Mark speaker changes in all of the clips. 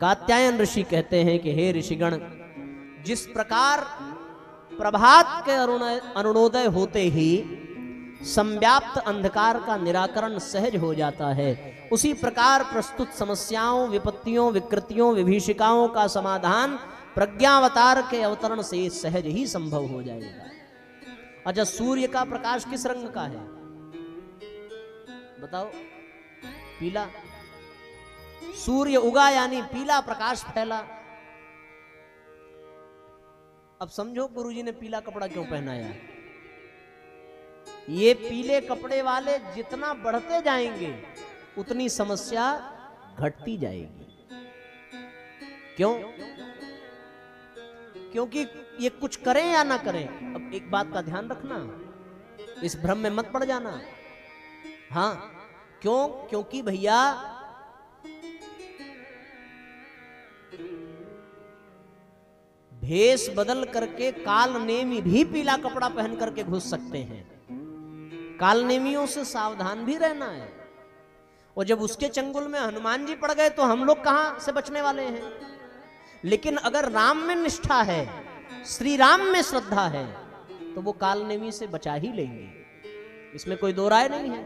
Speaker 1: कात्यायन ऋषि कहते हैं कि हे ऋषिगण, जिस प्रकार प्रभात के अरुणोदय होते ही संव्याप्त अंधकार का निराकरण सहज हो जाता है, उसी प्रकार प्रस्तुत समस्याओं, विपत्तियों, विकृतियों, विभीषिकाओं का समाधान प्रज्ञावतार के अवतरण से सहज ही संभव हो जाएगा। अच्छा, सूर्य का प्रकाश किस रंग का है बताओ? पीला। सूर्य उगा यानी पीला प्रकाश फैला। अब समझो गुरुजी ने पीला कपड़ा क्यों पहनाया। ये पीले कपड़े वाले जितना बढ़ते जाएंगे उतनी समस्या घटती जाएगी। क्यों? क्योंकि ये कुछ करें या ना करें, अब एक बात का ध्यान रखना, इस भ्रम में मत पड़ जाना। हाँ, क्यों? क्योंकि भैया भेष बदल करके काल नेमी भी पीला कपड़ा पहन करके घुस सकते हैं। काल नेमियों से सावधान भी रहना है। और जब उसके चंगुल में हनुमान जी पड़ गए तो हम लोग कहां से बचने वाले हैं। लेकिन अगर राम में निष्ठा है, श्री राम में श्रद्धा है, तो वो काल नेमी से बचा ही लेंगे, इसमें कोई दो राय नहीं है।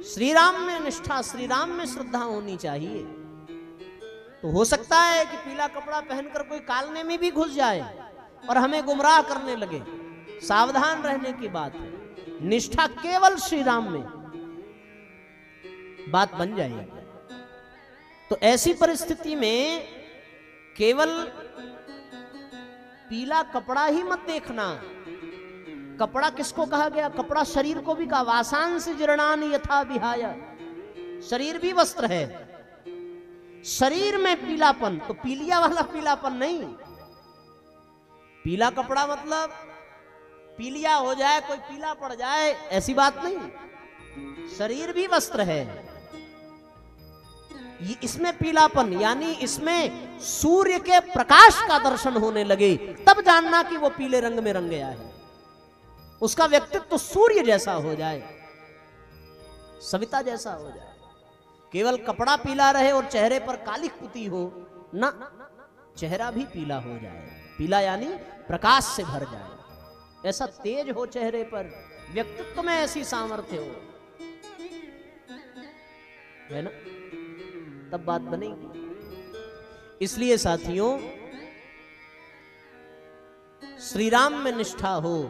Speaker 1: श्री राम में निष्ठा, श्री राम में श्रद्धा होनी चाहिए। तो हो सकता है कि पीला कपड़ा पहनकर कोई काल नेमी भी घुस जाए और हमें गुमराह करने लगे। सावधान रहने की बात है। निष्ठा केवल श्री राम में बात बन जाएगी। तो ऐसी परिस्थिति में केवल पीला कपड़ा ही मत देखना। कपड़ा किसको कहा गया? कपड़ा शरीर को भी कहा। वासांस जीर्णानि यथा विहाय। शरीर भी वस्त्र है। शरीर में पीलापन, तो पीलिया वाला पीलापन नहीं। पीला कपड़ा मतलब पीलिया हो जाए, कोई पीला पड़ जाए, ऐसी बात नहीं। शरीर भी वस्त्र है। ये इसमें पीलापन यानी इसमें सूर्य के प्रकाश का दर्शन होने लगे, तब जानना कि वो पीले रंग में रंग गया है। उसका व्यक्तित्व तो सूर्य जैसा हो जाए, सविता जैसा हो जाए। केवल कपड़ा पीला रहे और चेहरे पर कालिख पुती हो ना, चेहरा भी पीला हो जाए। पीला यानी प्रकाश से भर जाए, ऐसा तेज हो चेहरे पर, व्यक्तित्व में ऐसी सामर्थ्य हो, है ना, तब बात बनेगी। इसलिए साथियों, श्री राम में निष्ठा हो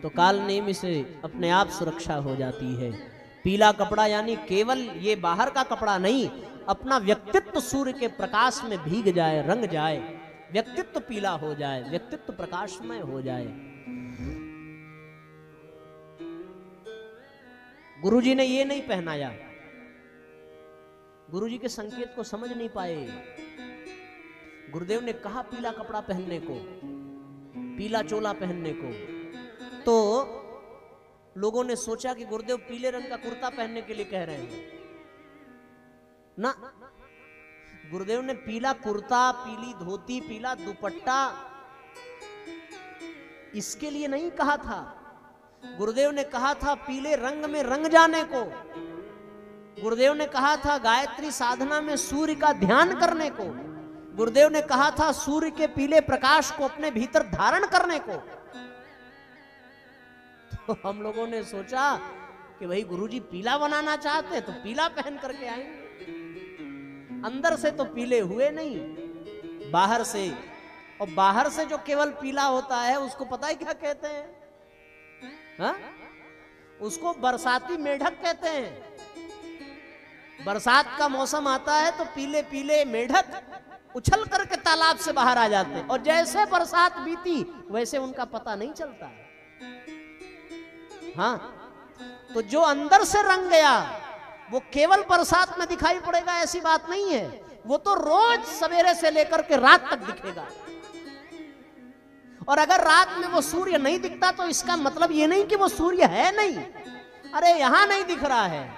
Speaker 1: तो काल नेमी से अपने आप सुरक्षा हो जाती है। पीला कपड़ा यानी केवल ये बाहर का कपड़ा नहीं, अपना व्यक्तित्व सूर्य के प्रकाश में भीग जाए, रंग जाए, व्यक्तित्व पीला हो जाए, व्यक्तित्व प्रकाशमय हो जाए। गुरुजी ने ये नहीं पहनाया, गुरुजी के संकेत को समझ नहीं पाए। गुरुदेव ने कहा पीला कपड़ा पहनने को, पीला चोला पहनने को, तो लोगों ने सोचा कि गुरुदेव पीले रंग का कुर्ता पहनने के लिए कह रहे हैं ना। गुरुदेव ने पीला कुर्ता, पीली धोती, पीला दुपट्टा इसके लिए नहीं कहा था। गुरुदेव ने कहा था पीले रंग में रंग जाने को। गुरुदेव ने कहा था गायत्री साधना में सूर्य का ध्यान करने को। गुरुदेव ने कहा था सूर्य के पीले प्रकाश को अपने भीतर धारण करने को। तो हम लोगों ने सोचा कि भाई गुरुजी पीला बनाना चाहते हैं तो पीला पहन करके आएंगे। अंदर से तो पीले हुए नहीं, बाहर से। और बाहर से जो केवल पीला होता है उसको पता है क्या कहते हैं? हा? उसको बरसाती मेढक कहते हैं। बरसात का मौसम आता है तो पीले पीले मेढक उछल करके तालाब से बाहर आ जाते हैं, और जैसे बरसात बीती वैसे उनका पता नहीं चलता। हाँ, तो जो अंदर से रंग गया वो केवल बरसात में दिखाई पड़ेगा ऐसी बात नहीं है। वो तो रोज सवेरे से लेकर के रात तक दिखेगा। और अगर रात में वो सूर्य नहीं दिखता तो इसका मतलब ये नहीं कि वो सूर्य है नहीं। अरे यहां नहीं दिख रहा है,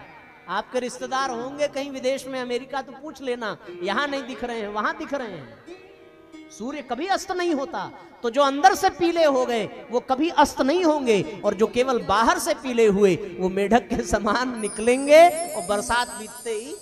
Speaker 1: आपके रिश्तेदार होंगे कहीं विदेश में, अमेरिका, तो पूछ लेना, यहां नहीं दिख रहे हैं, वहां दिख रहे हैं। सूर्य कभी अस्त नहीं होता। तो जो अंदर से पीले हो गए वो कभी अस्त नहीं होंगे, और जो केवल बाहर से पीले हुए वो मेढक के समान निकलेंगे और बरसात बीतते ही